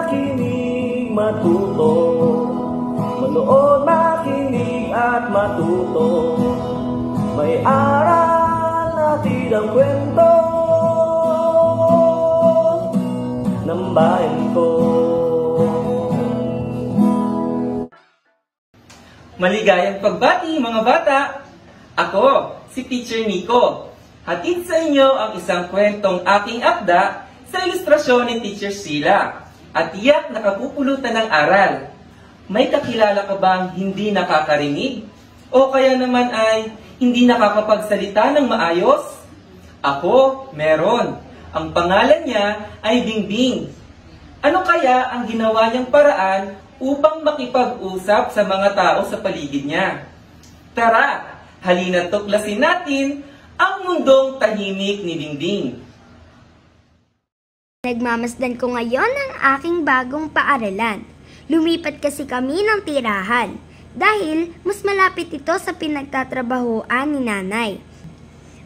makinig, matuto. Manood, makinig at matuto. May aral natin ang kwento ng bayan ko. Maligayang pagbati mga bata! Ako, si Teacher Nico. Hatid sa inyo ang isang kwentong aking akda sa ilustrasyon ni Teacher Sheila. At tiyak nakapupulutan ng aral. May kakilala ka bang hindi nakakarinig? O kaya naman ay hindi nakakapagsalita ng maayos? Ako, meron. Ang pangalan niya ay Bingbing. Ano kaya ang ginawa niyang paraan upang makipag-usap sa mga tao sa paligid niya? Tara, halina't tuklasin natin ang mundong tahimik ni Bingbing. Nagmamasdan ko ngayon ang aking bagong paaralan. Lumipat kasi kami ng tirahan dahil mas malapit ito sa pinagtatrabahoan ni nanay.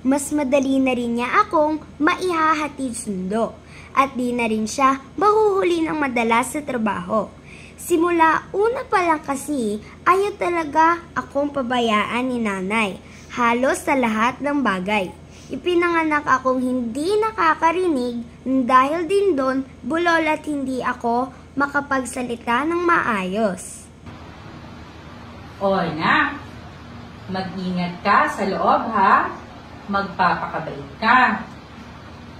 Mas madali na rin niya akong maihahatid sundo at di na rin siya mahuhuli ng madalas sa trabaho. Simula una pa lang kasi ayaw talaga akong pabayaan ni nanay halos sa lahat ng bagay. Ipinanganak akong hindi nakakarinig dahil din doon bulol at hindi ako makapagsalita ng maayos. O na, mag-ingat ka sa loob ha, magpapakabait ka.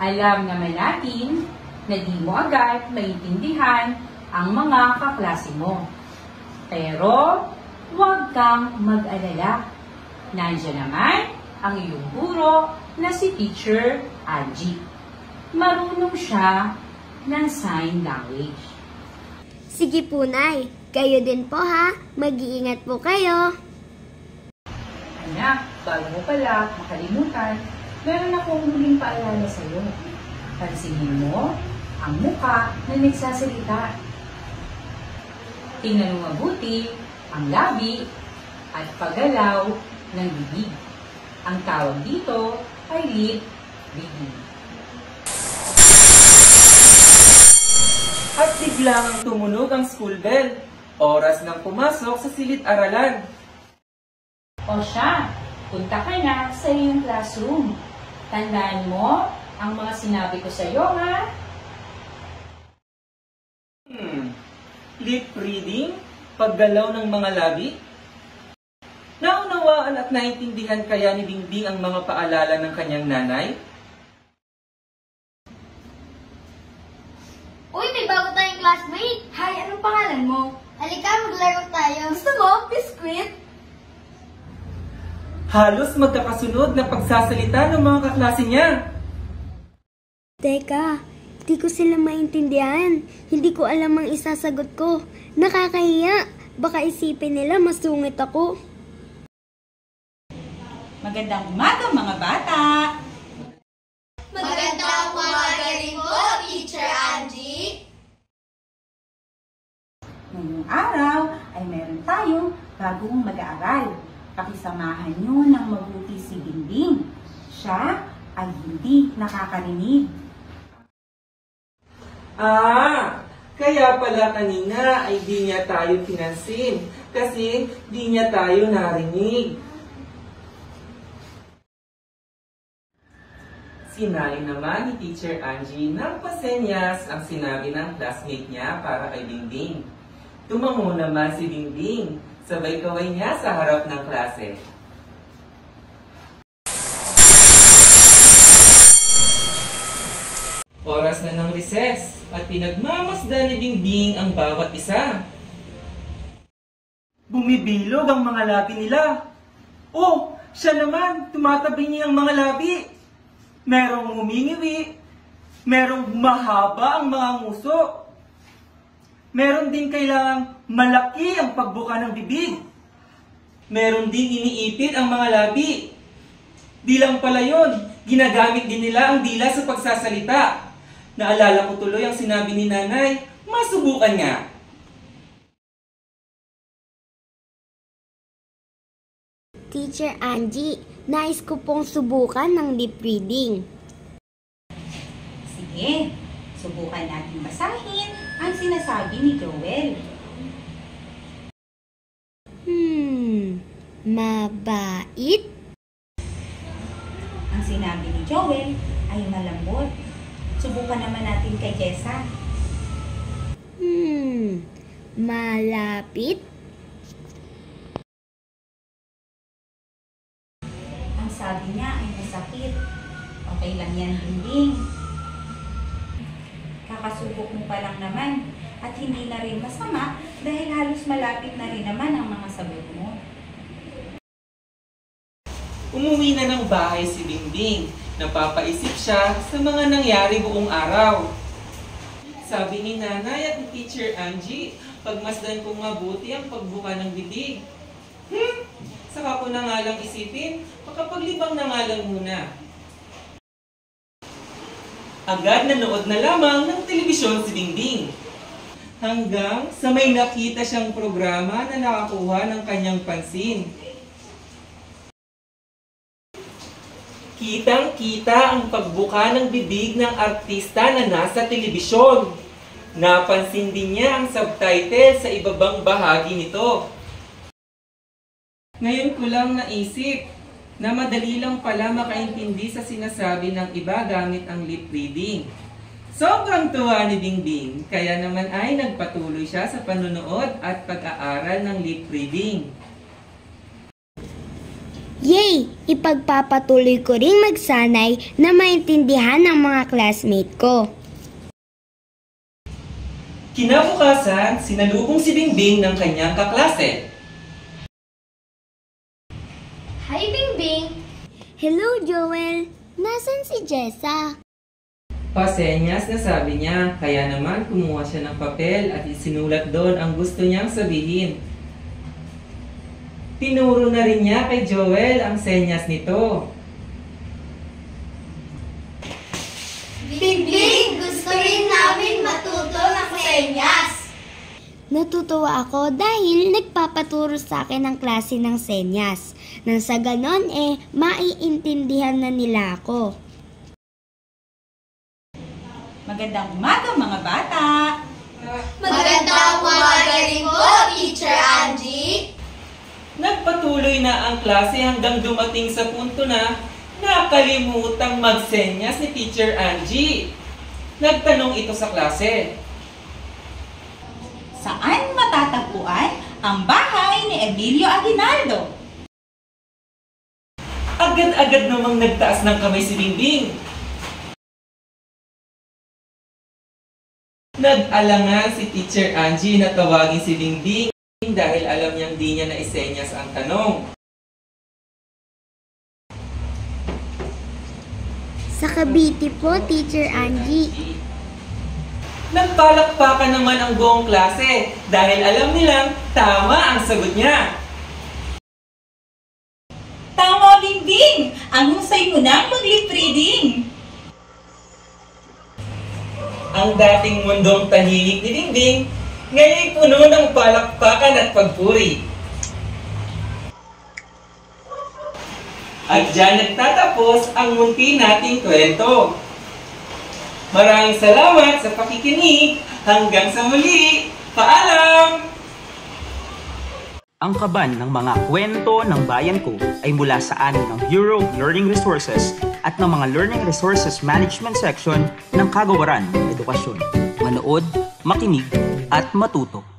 Alam naman natin na di mo agad maintindihan ang mga kaklase mo. Pero huwag kang mag-alala. Nandiyan naman ang iyong guro na si Teacher Angie. Marunong siya ng sign language. Sige po, Nay. Kayo din po ha. Mag-iingat po kayo. Anak, bago mo pala makalimutan, meron akong huling paalala sa iyo. Pansinin mo ang muka na nagsasalita. Tingnan mo mabuti ang labi at paggalaw ng bibig. Ang tawag dito ay lip reading. At biglang tumunog ang school bell. Oras nang pumasok sa silid-aralan. O siya, punta ka na sa iyong classroom. Tandaan mo ang mga sinabi ko sa iyo, ha? Lip reading? Paggalaw ng mga labi? Naunawaan at naintindihan kaya ni Bingbing ang mga paalala ng kanyang nanay? Uy, may bago tayong classmate! Hi, anong pangalan mo? Halika, maglaro tayo. Gusto mo? Biscuit? Halos magkakasunod na pagsasalita ng mga kaklase niya. Teka, di ko sila maintindihan. Hindi ko alam ang isasagot ko. Nakakahiya. Baka isipin nila masungit ako. Magandang umaga mga bata! Magandang umaga rin po, Teacher Angie. Ngayong araw ay meron tayong bagong mag-aaral. Pakisamahan nyo ng mabuti si Bingbing. Siya ay hindi nakakarinig. Kaya pala kanina ay di niya tayo pinansin kasi di niya tayo narinig. Sinabi naman ni Teacher Angie ng pasenyas ang sinabi ng classmate niya para kay Bingbing. Tumango naman si Bingbing, sabay kaway niya sa harap ng klase. Oras na ng recess at pinagmamasdan ni Bingbing ang bawat isa. Bumibilog ang mga labi nila. Oh, siya naman, tumatabi niya ang mga labi. Merong humingiwi, merong mahaba ang mga nguso. Meron din kailangang malaki ang pagbuka ng bibig. Meron din iniipit ang mga labi. Di lang pala yun, ginagamit din nila ang dila sa pagsasalita. Naalala ko tuloy ang sinabi ni nanay, masubukan nga. Teacher Angie, nais ko pong subukan ng lip reading. Sige, subukan natin basahin ang sinasabi ni Joel. Mabait? Ang sinabi ni Joel ay malambot. Subukan naman natin kay Jessa. Malapit? Ang sabi niya ay masakit. Okay lang yan, Bingbing. Kakasubok mo pa lang naman at hindi na rin masama dahil halos malapit na rin naman ang mga sagot mo. Umuwi na ng bahay si Bingbing. Napapaisip siya sa mga nangyari buong araw. Sabi ni Nanay at ni Teacher Angie, pagmasdan kong mabuti ang pagbuka ng bibig. Saka ko na nga lang isipin, makapaglibang na nga lang muna. Agad nanood na lamang ng telebisyon si Bingbing. Hanggang sa may nakita siyang programa na nakakuha ng kanyang pansin. Kitang-kita ang pagbuka ng bibig ng artista na nasa telebisyon. Napansin din niya ang subtitle sa ibabang bahagi nito. Ngayon ko lang naisip na madali lang pala makaintindi sa sinasabi ng iba gamit ang lip reading. Sobrang tuwa ni Bingbing, kaya naman ay nagpatuloy siya sa panunood at pag-aaral ng lip reading. Yay! Ipagpapatuloy ko ring magsanay na maintindihan ng mga classmate ko. Kinabukasan, sinalubong si Bingbing ng kanyang kaklase. Hi, Bingbing! Hello, Joel! Nasaan si Jessa? Pasenyas na sabi niya, kaya naman kumuha siya ng papel at isinulat doon ang gusto niyang sabihin. Tinuro na rin niya kay Joel ang senyas nito. Bingbing, gusto rin namin matuto ng senyas. Natutuwa ako dahil nagpapaturo sa akin ang klase ng senyas. Nang sa ganon maiintindihan na nila ako. Magandang umaga mga bata! Magandang umaga rin po, Teacher Angie. Nagpatuloy na ang klase hanggang dumating sa punto na nakalimutang magsenyas ni Teacher Angie. Nagtanong ito sa klase. Saan matatagpuan ang bahay ni Emilio Aguinaldo? Agad-agad namang nagtaas ng kamay si Bingbing. Nag-alangan si Teacher Angie na tawagin si Bingbing dahil alam niyang di niya naisenyas ang tanong. Sa Cavite po, Teacher Angie. Nagpalakpakan naman ang buong klase dahil alam nilang tama ang sagot niya. Tama, Bingbing! Ang husay mo ng mag-lip reading! Ang dating mundong tahimik ni Bingbing, ngayon puno ng palakpakan at pagpuri. At dyan nagtatapos ang munti nating kwento. Maraming salamat sa pakikinig. Hanggang sa muli. Paalam! Ang kaban ng mga kwento ng bayan ko ay mula sa amin ng Bureau of Learning Resources at ng mga Learning Resources Management Section ng Kagawaran ng Edukasyon. Manood, makinig, at matuto.